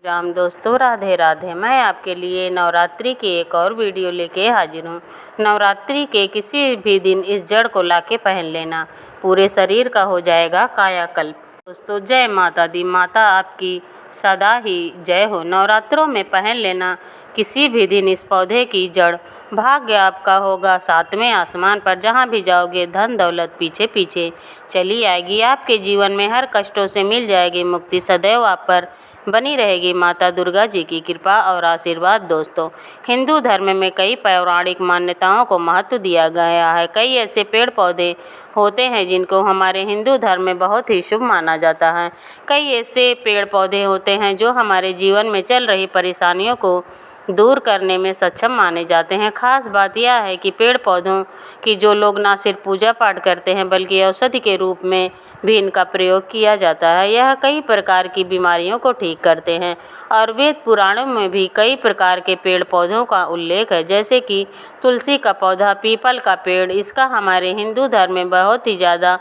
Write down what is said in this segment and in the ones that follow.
राम दोस्तों, राधे राधे। मैं आपके लिए नवरात्रि की एक और वीडियो लेके हाजिर हूँ। नवरात्रि के किसी भी दिन इस जड़ को लाके पहन लेना, पूरे शरीर का हो जाएगा कायाकल्प। दोस्तों, जय माता दी। माता आपकी सदा ही जय हो। नवरात्रों में पहन लेना किसी भी दिन इस पौधे की जड़, भाग्य आपका होगा सातवें आसमान पर। जहाँ भी जाओगे धन दौलत पीछे पीछे चली आएगी। आपके जीवन में हर कष्टों से मिल जाएगी मुक्ति। सदैव आप पर बनी रहेगी माता दुर्गा जी की कृपा और आशीर्वाद। दोस्तों, हिंदू धर्म में कई पौराणिक मान्यताओं को महत्व दिया गया है। कई ऐसे पेड़ पौधे होते हैं जिनको हमारे हिंदू धर्म में बहुत ही शुभ माना जाता है। कई ऐसे पेड़ पौधे होते हैं जो हमारे जीवन में चल रही परेशानियों को दूर करने में सक्षम माने जाते हैं। खास बात यह है कि पेड़ पौधों की जो लोग न सिर्फ पूजा पाठ करते हैं बल्कि औषधि के रूप में भी इनका प्रयोग किया जाता है। यह कई प्रकार की बीमारियों को ठीक करते हैं और वेद पुराणों में भी कई प्रकार के पेड़ पौधों का उल्लेख है, जैसे कि तुलसी का पौधा, पीपल का पेड़। इसका हमारे हिंदू धर्म में बहुत ही ज़्यादा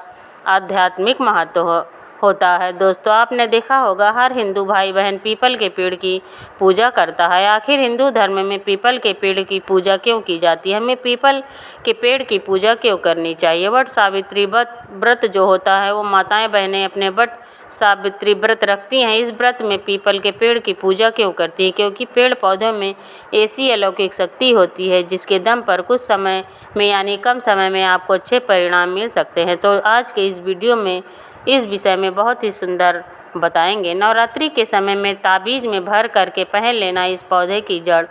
आध्यात्मिक महत्व होता है। दोस्तों, आपने देखा होगा हर हिंदू भाई बहन पीपल के पेड़ की पूजा करता है। आखिर हिंदू धर्म में पीपल के पेड़ की पूजा क्यों की जाती है? हमें पीपल के पेड़ की पूजा क्यों करनी चाहिए? वट सावित्री व्रत जो होता है वो माताएं बहनें अपने वट सावित्री व्रत रखती हैं। इस व्रत में पीपल के पेड़ की पूजा क्यों करती हैं? क्योंकि पेड़ पौधों में ऐसी अलौकिक शक्ति होती है जिसके दम पर कुछ समय में यानी कम समय में आपको अच्छे परिणाम मिल सकते हैं। तो आज के इस वीडियो में इस विषय में बहुत ही सुंदर बताएंगे। नवरात्रि के समय में ताबीज में भर करके पहन लेना इस पौधे की जड़,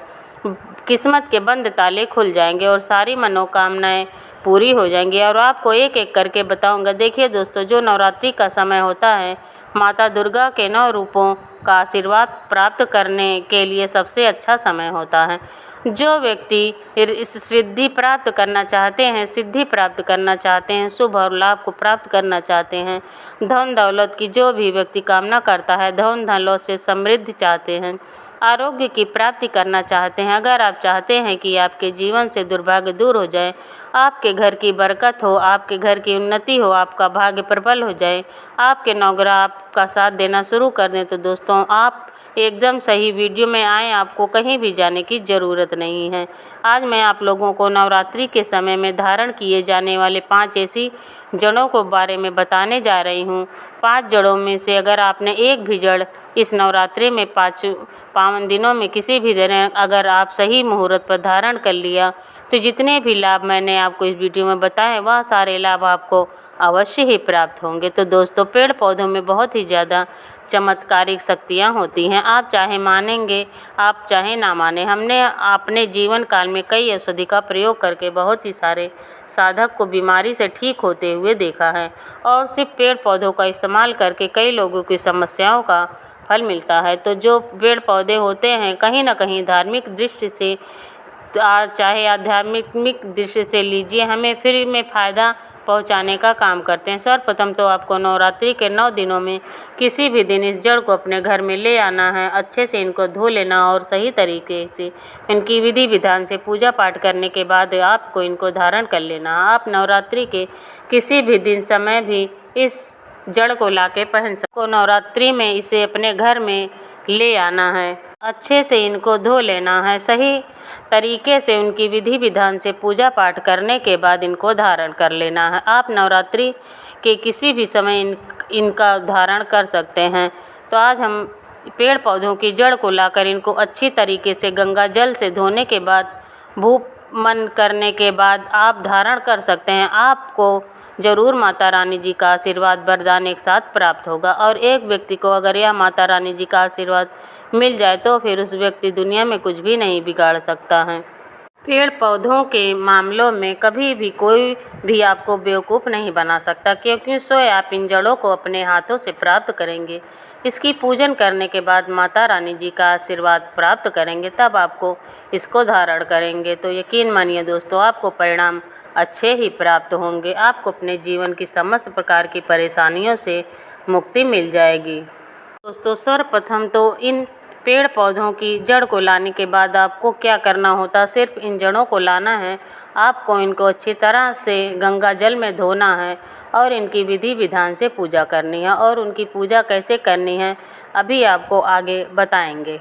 किस्मत के बंद ताले खुल जाएंगे और सारी मनोकामनाएं पूरी हो जाएंगी। और आपको एक एक करके बताऊंगा। देखिए दोस्तों, जो नवरात्रि का समय होता है माता दुर्गा के 9 रूपों का आशीर्वाद प्राप्त करने के लिए सबसे अच्छा समय होता है। जो व्यक्ति इस सिद्धि प्राप्त करना चाहते हैं, सिद्धि प्राप्त करना चाहते हैं, शुभ और लाभ को प्राप्त करना चाहते हैं, धन दौलत की जो भी व्यक्ति कामना करता है, धन दौलत से समृद्धि चाहते हैं, आरोग्य की प्राप्ति करना चाहते हैं, अगर आप चाहते हैं कि आपके जीवन से दुर्भाग्य दूर हो जाए, आपके घर की बरकत हो, आपके घर की उन्नति हो, आपका भाग्य प्रबल हो जाए, आपके नौकरा आपका साथ देना शुरू कर दें, तो दोस्तों आप एकदम सही वीडियो में आए। आपको कहीं भी जाने की ज़रूरत नहीं है। आज मैं आप लोगों को नवरात्रि के समय में धारण किए जाने वाले 5 ऐसी जड़ों को बारे में बताने जा रही हूँ। 5 जड़ों में से अगर आपने एक भी जड़ इस नवरात्रि में 5 पावन दिनों में किसी भी दिन अगर आप सही मुहूर्त पर धारण कर लिया तो जितने भी लाभ मैंने आपको इस वीडियो में बताए वह सारे लाभ आपको अवश्य ही प्राप्त होंगे। तो दोस्तों, पेड़ पौधों में बहुत ही ज़्यादा चमत्कारिक शक्तियाँ होती हैं। आप चाहे मानेंगे, आप चाहे ना माने, हमने अपने जीवन काल में कई औषधि का प्रयोग करके बहुत ही सारे साधक को बीमारी से ठीक होते हुए देखा है और सिर्फ पेड़ पौधों का इस्तेमाल करके कई लोगों की समस्याओं का फल मिलता है। तो जो पेड़ पौधे होते हैं कहीं ना कहीं धार्मिक दृष्टि से चाहे आध्यात्मिक दृष्टि से लीजिए, हमें फ्री में फ़ायदा पहुंचाने का काम करते हैं। सर्वप्रथम तो आपको नवरात्रि के 9 दिनों में किसी भी दिन इस जड़ को अपने घर में ले आना है। अच्छे से इनको धो लेना और सही तरीके से इनकी विधि विधान से पूजा पाठ करने के बाद आपको इनको धारण कर लेना। आप नवरात्रि के किसी भी दिन समय भी इस जड़ को लाके पहन सको। नवरात्रि में इसे अपने घर में ले आना है, अच्छे से इनको धो लेना है, सही तरीके से उनकी विधि विधान से पूजा पाठ करने के बाद इनको धारण कर लेना है। आप नवरात्रि के किसी भी समय इनका धारण कर सकते हैं। तो आज हम पेड़ पौधों की जड़ को लाकर इनको अच्छी तरीके से गंगा जल से धोने के बाद धूप मन करने के बाद आप धारण कर सकते हैं। आपको ज़रूर माता रानी जी का आशीर्वाद वरदान एक साथ प्राप्त होगा और एक व्यक्ति को अगर यह माता रानी जी का आशीर्वाद मिल जाए तो फिर उस व्यक्ति दुनिया में कुछ भी नहीं बिगाड़ सकता है। पेड़ पौधों के मामलों में कभी भी कोई भी आपको बेवकूफ़ नहीं बना सकता, क्योंकि स्वयं आप इन जड़ों को अपने हाथों से प्राप्त करेंगे। इसकी पूजन करने के बाद माता रानी जी का आशीर्वाद प्राप्त करेंगे, तब आपको इसको धारण करेंगे तो यकीन मानिए दोस्तों, आपको परिणाम अच्छे ही प्राप्त होंगे। आपको अपने जीवन की समस्त प्रकार की परेशानियों से मुक्ति मिल जाएगी। दोस्तों, सर्वप्रथम तो इन पेड़ पौधों की जड़ को लाने के बाद आपको क्या करना होता, सिर्फ इन जड़ों को लाना है। आपको इनको अच्छी तरह से गंगा जल में धोना है और इनकी विधि विधान से पूजा करनी है। और उनकी पूजा कैसे करनी है अभी आपको आगे बताएंगे।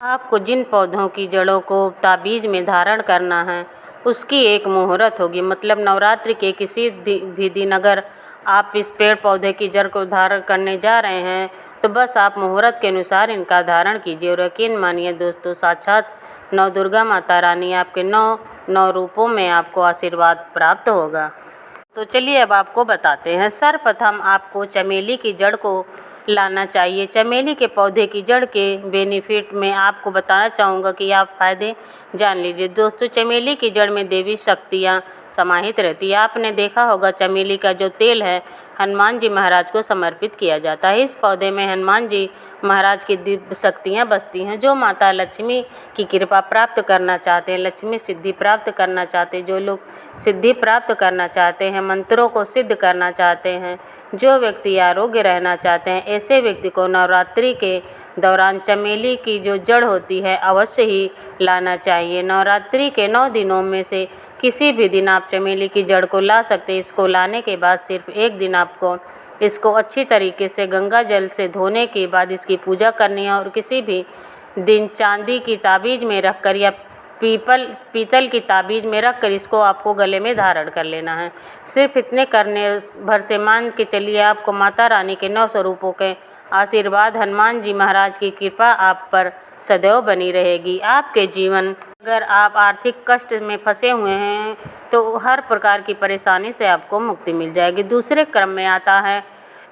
आपको जिन पौधों की जड़ों को ताबीज़ में धारण करना है उसकी एक मुहूर्त होगी, मतलब नवरात्रि के किसी भी दिन अगर आप इस पेड़ पौधे की जड़ को धारण करने जा रहे हैं तो बस आप मुहूर्त के अनुसार इनका धारण कीजिए। और यकीन मानिए दोस्तों, साक्षात नौ दुर्गा माता रानी आपके नौ रूपों में आपको आशीर्वाद प्राप्त होगा। तो चलिए अब आपको बताते हैं। सर्वप्रथम आपको चमेली की जड़ को लाना चाहिए। चमेली के पौधे की जड़ के बेनिफिट में आपको बताना चाहूँगा कि आप फ़ायदे जान लीजिए। दोस्तों, चमेली की जड़ में देवी शक्तियाँ समाहित रहती है। आपने देखा होगा चमेली का जो तेल है हनुमान जी महाराज को समर्पित किया जाता है। इस पौधे में हनुमान जी महाराज की दिव्य शक्तियाँ बसती हैं। जो माता लक्ष्मी की कृपा प्राप्त करना चाहते हैं, लक्ष्मी सिद्धि प्राप्त करना चाहते हैं, जो लोग सिद्धि प्राप्त करना चाहते हैं, मंत्रों को सिद्ध करना चाहते हैं, जो व्यक्ति आरोग्य रहना चाहते हैं, ऐसे व्यक्ति को नवरात्रि के दौरान चमेली की जो जड़ होती है अवश्य ही लाना चाहिए। नवरात्रि के 9 दिनों में से किसी भी दिन आप चमेली की जड़ को ला सकते हैं। इसको लाने के बाद सिर्फ एक दिन आपको इसको अच्छी तरीके से गंगा जल से धोने के बाद इसकी पूजा करनी है। और किसी भी दिन चांदी की ताबीज़ में रखकर या पीतल की ताबीज़ में रखकर इसको आपको गले में धारण कर लेना है। सिर्फ इतने करने भर से मान के चलिए आपको माता रानी के 9 स्वरूपों के आशीर्वाद, हनुमान जी महाराज की कृपा आप पर सदैव बनी रहेगी। आपके जीवन अगर आप आर्थिक कष्ट में फंसे हुए हैं तो हर प्रकार की परेशानी से आपको मुक्ति मिल जाएगी। दूसरे क्रम में आता है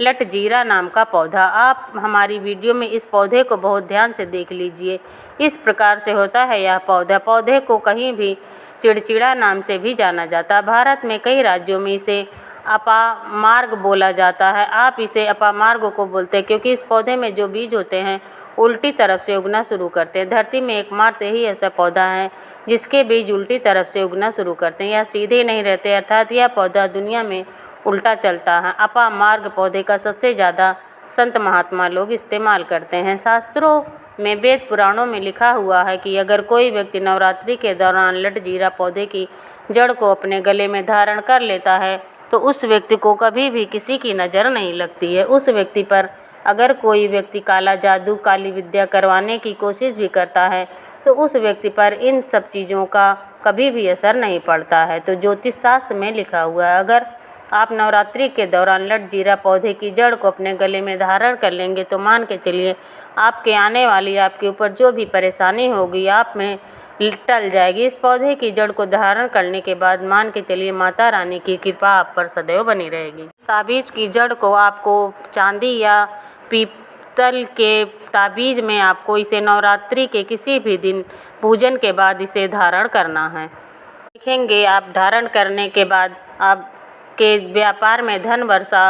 लटजीरा नाम का पौधा। आप हमारी वीडियो में इस पौधे को बहुत ध्यान से देख लीजिए। इस प्रकार से होता है यह पौधे को कहीं भी चिड़चिड़ा नाम से भी जाना जाता है। भारत में कई राज्यों में इसे अपामार्ग बोला जाता है। आप इसे अपामार्ग को बोलते हैं क्योंकि इस पौधे में जो बीज होते हैं उल्टी तरफ से उगना शुरू करते हैं। धरती में एकमात्र ही ऐसा पौधा है जिसके बीज उल्टी तरफ से उगना शुरू करते हैं, यह सीधे नहीं रहते, अर्थात यह पौधा दुनिया में उल्टा चलता है। अपामार्ग पौधे का सबसे ज़्यादा संत महात्मा लोग इस्तेमाल करते हैं। शास्त्रों में, वेद पुराणों में लिखा हुआ है कि अगर कोई व्यक्ति नवरात्रि के दौरान लटजीरा पौधे की जड़ को अपने गले में धारण कर लेता है तो उस व्यक्ति को कभी भी किसी की नज़र नहीं लगती है। उस व्यक्ति पर अगर कोई व्यक्ति काला जादू, काली विद्या करवाने की कोशिश भी करता है तो उस व्यक्ति पर इन सब चीज़ों का कभी भी असर नहीं पड़ता है। तो ज्योतिष शास्त्र में लिखा हुआ है अगर आप नवरात्रि के दौरान लटजीरा पौधे की जड़ को अपने गले में धारण कर लेंगे तो मान के चलिए आपके आने वाली आपके ऊपर जो भी परेशानी होगी आप में टल जाएगी। इस पौधे की जड़ को धारण करने के बाद मान के चलिए माता रानी की कृपा आप पर सदैव बनी रहेगी। ताबीज़ की जड़ को आपको चांदी या पीतल के ताबीज़ में आपको इसे नवरात्रि के किसी भी दिन पूजन के बाद इसे धारण करना है। देखेंगे आप धारण करने के बाद आपके व्यापार में धन वर्षा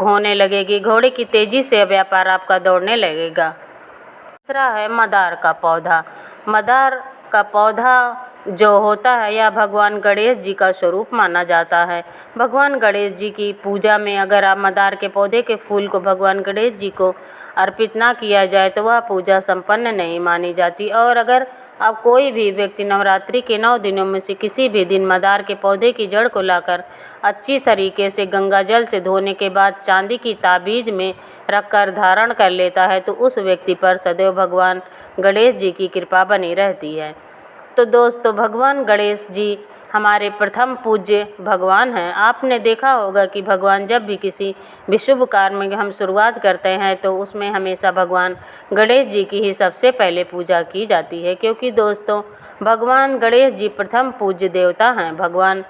होने लगेगी, घोड़े की तेज़ी से व्यापार आपका दौड़ने लगेगा। तीसरा है मदार का पौधा। मदार का पौधा जो होता है यह भगवान गणेश जी का स्वरूप माना जाता है। भगवान गणेश जी की पूजा में अगर आप मदार के पौधे के फूल को भगवान गणेश जी को अर्पित ना किया जाए तो वह पूजा संपन्न नहीं मानी जाती। और अगर आप कोई भी व्यक्ति नवरात्रि के 9 दिनों में से किसी भी दिन मदार के पौधे की जड़ को लाकर अच्छी तरीके से गंगा जल से धोने के बाद चांदी की ताबीज़ में रखकर धारण कर लेता है तो उस व्यक्ति पर सदैव भगवान गणेश जी की कृपा बनी रहती है। तो दोस्तों, भगवान गणेश जी हमारे प्रथम पूज्य भगवान हैं। आपने देखा होगा कि भगवान जब भी किसी भी शुभ कार्य में हम शुरुआत करते हैं तो उसमें हमेशा भगवान गणेश जी की ही सबसे पहले पूजा की जाती है, क्योंकि दोस्तों भगवान गणेश जी प्रथम पूज्य देवता हैं, भगवान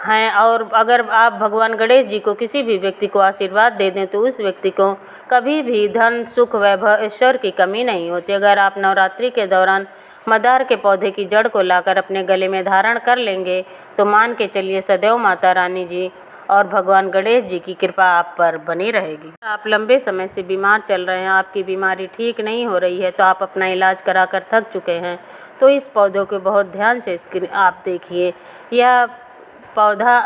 हैं। और अगर आप भगवान गणेश जी को किसी भी व्यक्ति को आशीर्वाद दे दें तो उस व्यक्ति को कभी भी धन, सुख, वैभव, ऐश्वर्य की कमी नहीं होती। अगर आप नवरात्रि के दौरान मदार के पौधे की जड़ को लाकर अपने गले में धारण कर लेंगे तो मान के चलिए सदैव माता रानी जी और भगवान गणेश जी की कृपा आप पर बनी रहेगी। आप लंबे समय से बीमार चल रहे हैं, आपकी बीमारी ठीक नहीं हो रही है, तो आप अपना इलाज कराकर थक चुके हैं, तो इस पौधों को बहुत ध्यान से आप देखिए। यह पौधा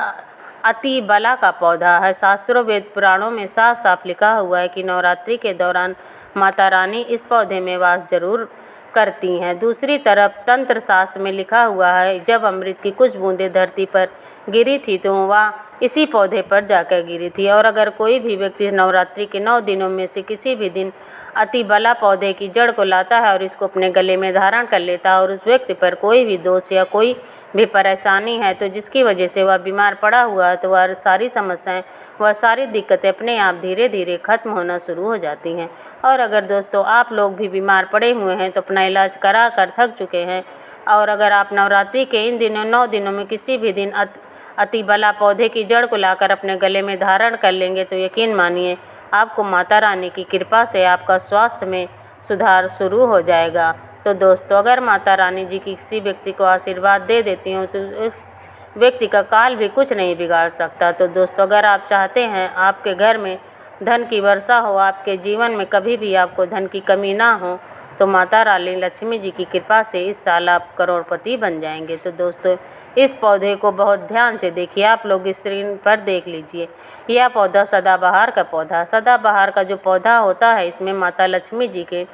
अति बला का पौधा है। शास्त्रों वेद पुराणों में साफ साफ लिखा हुआ है कि नवरात्रि के दौरान माता रानी इस पौधे में वास जरूर करती हैं। दूसरी तरफ तंत्र शास्त्र में लिखा हुआ है, जब अमृत की कुछ बूंदें धरती पर गिरी थी तो वह इसी पौधे पर जाकर गिरी थी। और अगर कोई भी व्यक्ति नवरात्रि के 9 दिनों में से किसी भी दिन अति बला पौधे की जड़ को लाता है और इसको अपने गले में धारण कर लेता है और उस व्यक्ति पर कोई भी दोष या कोई भी परेशानी है तो जिसकी वजह से वह बीमार पड़ा हुआ है, तो वह सारी समस्याएं, वह सारी दिक्कतें अपने आप धीरे धीरे खत्म होना शुरू हो जाती हैं। और अगर दोस्तों आप लोग भी बीमार पड़े हुए हैं तो अपना इलाज करा कर थक चुके हैं, और अगर आप नवरात्रि के इन दिनों 9 दिनों में किसी भी दिन अति बला पौधे की जड़ को लाकर अपने गले में धारण कर लेंगे तो यकीन मानिए आपको माता रानी की कृपा से आपका स्वास्थ्य में सुधार शुरू हो जाएगा। तो दोस्तों, अगर माता रानी जी किसी व्यक्ति को आशीर्वाद दे देती हूँ तो उस व्यक्ति का काल भी कुछ नहीं बिगाड़ सकता। तो दोस्तों, अगर आप चाहते हैं आपके घर में धन की वर्षा हो, आपके जीवन में कभी भी आपको धन की कमी ना हो, तो माता रानी लक्ष्मी जी की कृपा से इस साल आप करोड़पति बन जाएंगे। तो दोस्तों, इस पौधे को बहुत ध्यान से देखिए, आप लोग इस स्क्रीन पर देख लीजिए। यह पौधा सदाबहार का पौधा, सदाबहार का जो पौधा होता है इसमें माता लक्ष्मी जी के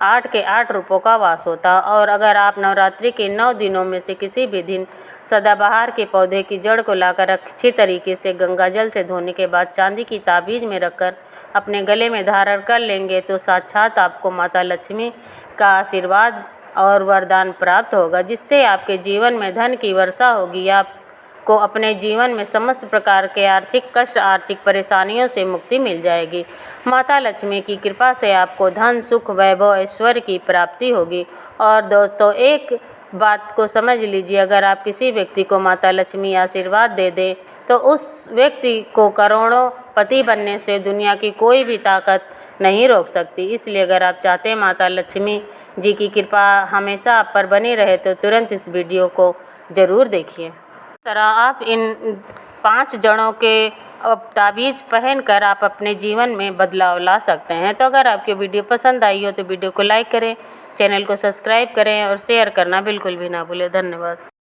8 रूपों का वास होता है। और अगर आप नवरात्रि के 9 दिनों में से किसी भी दिन सदाबहार के पौधे की जड़ को लाकर अच्छी तरीके से गंगा जल से धोने के बाद चांदी की ताबीज में रखकर अपने गले में धारण कर लेंगे तो साक्षात आपको माता लक्ष्मी का आशीर्वाद और वरदान प्राप्त होगा, जिससे आपके जीवन में धन की वर्षा होगी। आपको अपने जीवन में समस्त प्रकार के आर्थिक कष्ट, आर्थिक परेशानियों से मुक्ति मिल जाएगी। माता लक्ष्मी की कृपा से आपको धन, सुख, वैभव, ऐश्वर्य की प्राप्ति होगी। और दोस्तों, एक बात को समझ लीजिए, अगर आप किसी व्यक्ति को माता लक्ष्मी आशीर्वाद दे दें तो उस व्यक्ति को करोड़ों पति बनने से दुनिया की कोई भी ताकत नहीं रोक सकती। इसलिए अगर आप चाहते हैं माता लक्ष्मी जी की कृपा हमेशा आप पर बनी रहे तो तुरंत इस वीडियो को ज़रूर देखिए। इस तरह आप इन 5 जड़ों के ताबीज़ पहनकर आप अपने जीवन में बदलाव ला सकते हैं। तो अगर आपकी वीडियो पसंद आई हो तो वीडियो को लाइक करें, चैनल को सब्सक्राइब करें और शेयर करना बिल्कुल भी ना भूलें। धन्यवाद।